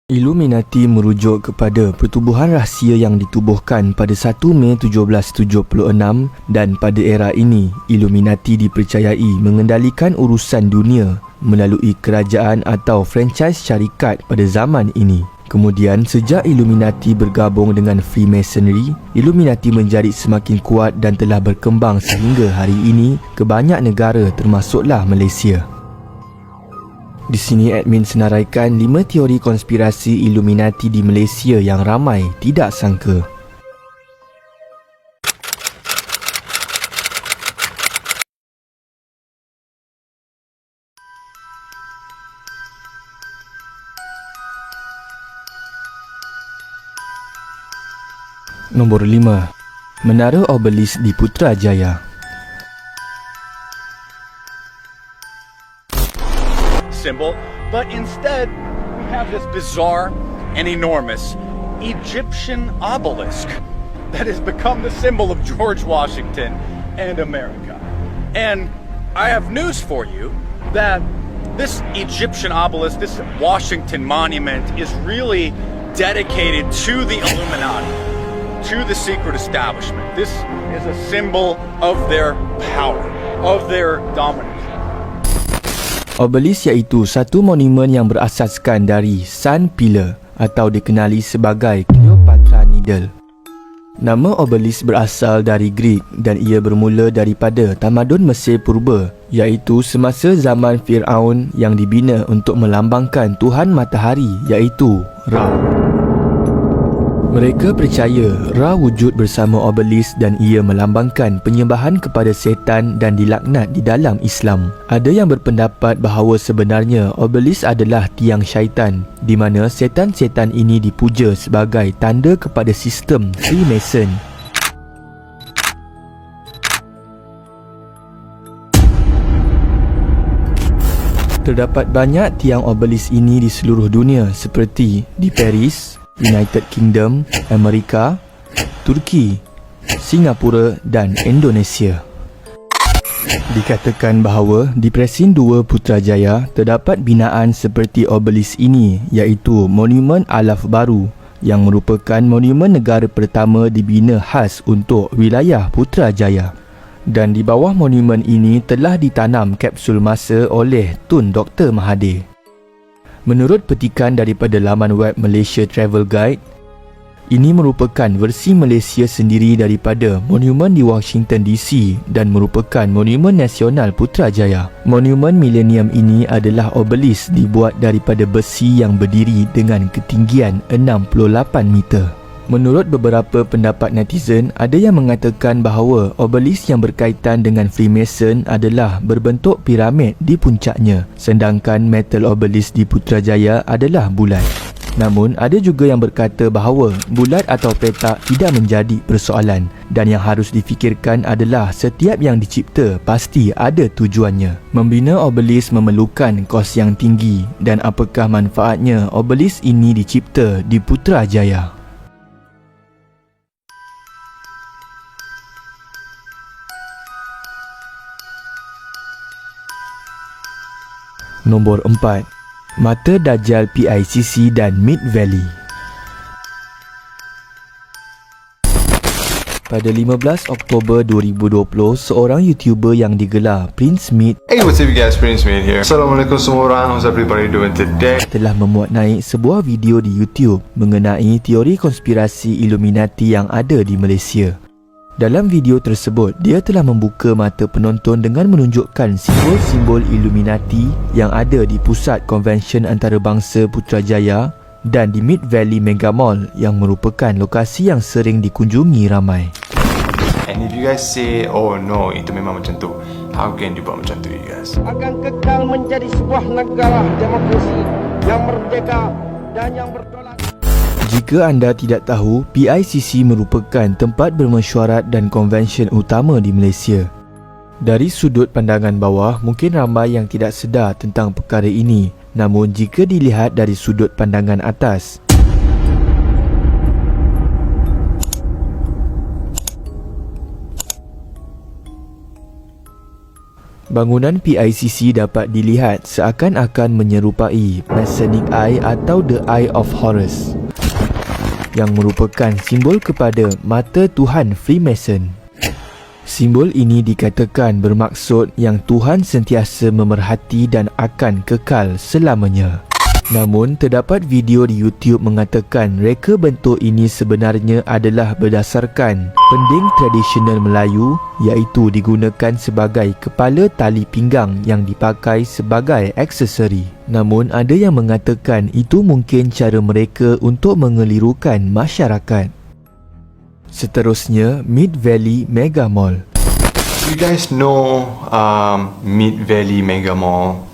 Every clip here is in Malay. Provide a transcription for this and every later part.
Illuminati merujuk kepada pertubuhan rahsia yang ditubuhkan pada 1 Mei 1776 dan pada era ini, Illuminati dipercayai mengendalikan urusan dunia melalui kerajaan atau franchise syarikat pada zaman ini. Kemudian, sejak Illuminati bergabung dengan Freemasonry, Illuminati menjadi semakin kuat dan telah berkembang sehingga hari ini ke banyak negara termasuklah Malaysia. Di sini admin senaraikan 5 teori konspirasi Illuminati di Malaysia yang ramai tidak sangka. Nombor 5. Menara Obelisk di Putrajaya. Symbol, but instead we have this bizarre and enormous Egyptian obelisk that has become the symbol of George Washington and America. And I have news for you that this Egyptian obelisk, this Washington monument, is really dedicated to the Illuminati, to the secret establishment. This is a symbol of their power, of their dominance. Obelisk iaitu satu monumen yang berasaskan dari Sun Pillar atau dikenali sebagai Cleopatra Needle. Nama obelisk berasal dari Greek dan ia bermula daripada tamadun Mesir purba, iaitu semasa zaman Firaun yang dibina untuk melambangkan Tuhan Matahari iaitu Ra. Mereka percaya Ra wujud bersama obelisk dan ia melambangkan penyembahan kepada setan dan dilaknat di dalam Islam. Ada yang berpendapat bahawa sebenarnya obelisk adalah tiang syaitan, di mana setan-setan ini dipuja sebagai tanda kepada sistem Freemason. Terdapat banyak tiang obelisk ini di seluruh dunia seperti di Paris, United Kingdom, Amerika, Turki, Singapura dan Indonesia. Dikatakan bahawa di Presin 2 Putrajaya terdapat binaan seperti obelisk ini, iaitu Monumen Alaf Baru yang merupakan monumen negara pertama dibina khas untuk wilayah Putrajaya. Dan di bawah monumen ini telah ditanam kapsul masa oleh Tun Dr. Mahathir. Menurut petikan daripada laman web Malaysia Travel Guide, ini merupakan versi Malaysia sendiri daripada monumen di Washington DC dan merupakan monumen nasional Putrajaya. Monumen milenium ini adalah obelisk dibuat daripada besi yang berdiri dengan ketinggian 68 meter. Menurut beberapa pendapat netizen, ada yang mengatakan bahawa obelisk yang berkaitan dengan Freemason adalah berbentuk piramid di puncaknya, sedangkan metal obelisk di Putrajaya adalah bulat. Namun, ada juga yang berkata bahawa bulat atau petak tidak menjadi persoalan dan yang harus difikirkan adalah setiap yang dicipta pasti ada tujuannya. Membina obelisk memerlukan kos yang tinggi dan apakah manfaatnya obelisk ini dicipta di Putrajaya? Nombor 4. Mata Dajjal PICC dan Mid Valley. Pada 15 Oktober 2020, seorang YouTuber yang digelar Prince Mid, Hey, what's up you guys, Prince Mid here. Assalamualaikum semua orang, how's everybody doing today? telah memuat naik sebuah video di YouTube mengenai teori konspirasi Illuminati yang ada di Malaysia. Dalam video tersebut, dia telah membuka mata penonton dengan menunjukkan simbol-simbol Illuminati yang ada di Pusat Konvensyen Antarabangsa Putrajaya dan di Mid Valley Mega Mall yang merupakan lokasi yang sering dikunjungi ramai. And if you guys say, oh no, itu memang macam tu, how can you buat macam tu, you guys? Akan kekal menjadi sebuah negara demokrasi yang merdeka dan yang berdaulat. Jika anda tidak tahu, PICC merupakan tempat bermesyuarat dan konvensyen utama di Malaysia. Dari sudut pandangan bawah, mungkin ramai yang tidak sedar tentang perkara ini. Namun jika dilihat dari sudut pandangan atas, Bangunan PICC dapat dilihat seakan-akan menyerupai Masonic Eye atau The Eye of Horus, yang merupakan simbol kepada mata Tuhan Freemason. Simbol ini dikatakan bermaksud yang Tuhan sentiasa memerhati dan akan kekal selamanya. Namun, terdapat video di YouTube mengatakan reka bentuk ini sebenarnya adalah berdasarkan pending tradisional Melayu, iaitu digunakan sebagai kepala tali pinggang yang dipakai sebagai aksesori. Namun, ada yang mengatakan itu mungkin cara mereka untuk mengelirukan masyarakat. Seterusnya, Mid Valley Mega Mall. You guys know Mid Valley Mega Mall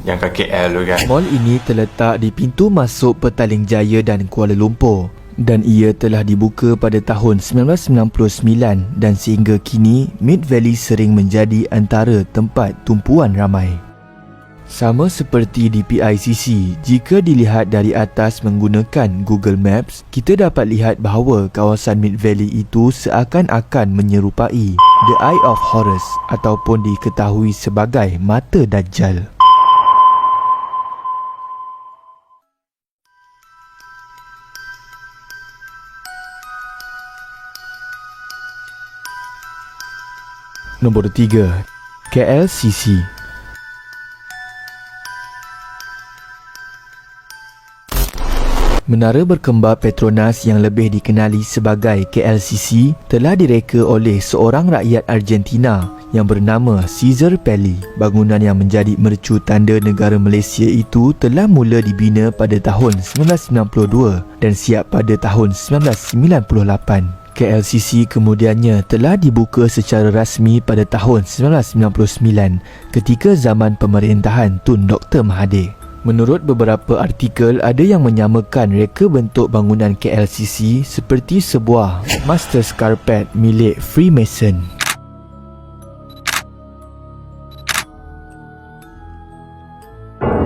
yang kat KL tu kan? Mall ini terletak di pintu masuk Petaling Jaya dan Kuala Lumpur, dan ia telah dibuka pada tahun 1999 dan sehingga kini Mid Valley sering menjadi antara tempat tumpuan ramai. Sama seperti di PICC, jika dilihat dari atas menggunakan Google Maps, kita dapat lihat bahawa kawasan Mid Valley itu seakan-akan menyerupai The Eye of Horus ataupun diketahui sebagai Mata Dajjal. Nombor 3, KLCC. Menara berkembar Petronas yang lebih dikenali sebagai KLCC telah direka oleh seorang rakyat Argentina yang bernama Cesar Pelli. Bangunan yang menjadi mercu tanda negara Malaysia itu telah mula dibina pada tahun 1992 dan siap pada tahun 1998. KLCC kemudiannya telah dibuka secara rasmi pada tahun 1999 ketika zaman pemerintahan Tun Dr. Mahathir. Menurut beberapa artikel, ada yang menyamakan reka bentuk bangunan KLCC seperti sebuah master's carpet milik Freemason.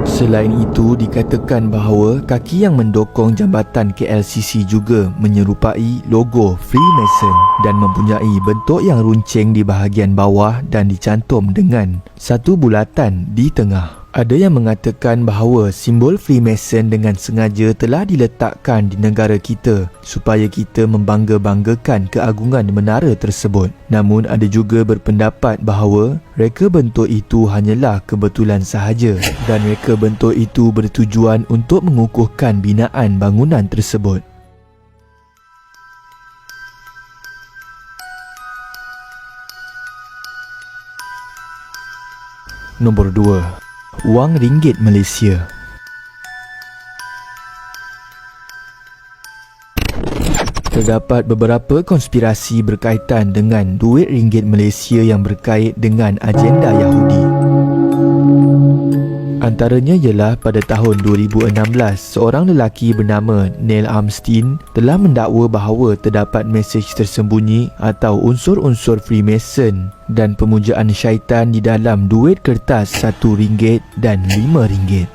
Selain itu, dikatakan bahawa kaki yang mendokong jambatan KLCC juga menyerupai logo Freemason dan mempunyai bentuk yang runcing di bahagian bawah dan dicantum dengan satu bulatan di tengah. Ada yang mengatakan bahawa simbol Freemason dengan sengaja telah diletakkan di negara kita supaya kita membangga-banggakan keagungan menara tersebut. Namun ada juga berpendapat bahawa reka bentuk itu hanyalah kebetulan sahaja dan reka bentuk itu bertujuan untuk mengukuhkan binaan bangunan tersebut. Nombor 2, Wang Ringgit Malaysia. Terdapat beberapa konspirasi berkaitan dengan duit ringgit Malaysia yang berkait dengan agenda Yahudi. Antaranya ialah pada tahun 2016, seorang lelaki bernama Neil Armstein telah mendakwa bahawa terdapat mesej tersembunyi atau unsur-unsur Freemason dan pemujaan syaitan di dalam duit kertas RM1 dan RM5.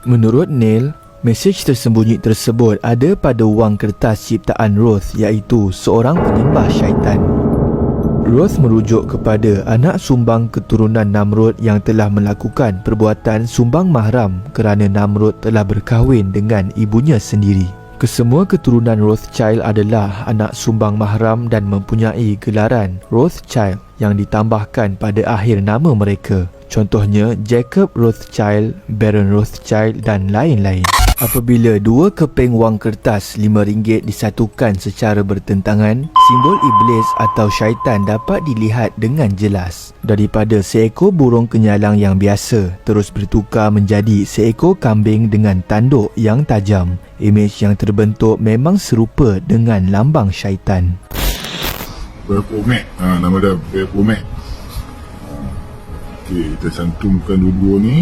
Menurut Neil, mesej tersembunyi tersebut ada pada wang kertas ciptaan Roth, iaitu seorang penyembah syaitan. Roth merujuk kepada anak sumbang keturunan Namrud yang telah melakukan perbuatan sumbang mahram kerana Namrud telah berkahwin dengan ibunya sendiri. Kesemua keturunan Rothschild adalah anak sumbang mahram dan mempunyai gelaran Rothschild yang ditambahkan pada akhir nama mereka. Contohnya Jacob Rothschild, Baron Rothschild dan lain-lain. Apabila dua keping wang kertas RM5 disatukan secara bertentangan, simbol iblis atau syaitan dapat dilihat dengan jelas. Daripada seekor burung kenyalang yang biasa terus bertukar menjadi seekor kambing dengan tanduk yang tajam. Imej yang terbentuk memang serupa dengan lambang syaitan. Baphomet, nama dia Baphomet. Okey, kita cantumkan dua-dua ni.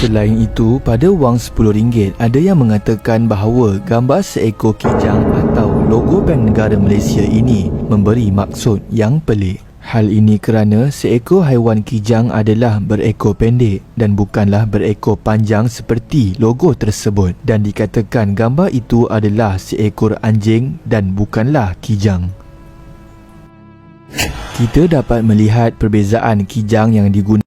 Selain itu, pada wang RM10 ada yang mengatakan bahawa gambar seekor kijang atau logo Bank Negara Malaysia ini memberi maksud yang pelik. Hal ini kerana seekor haiwan kijang adalah berekor pendek dan bukanlah berekor panjang seperti logo tersebut, dan dikatakan gambar itu adalah seekor anjing dan bukanlah kijang. Kita dapat melihat perbezaan kijang yang digunakan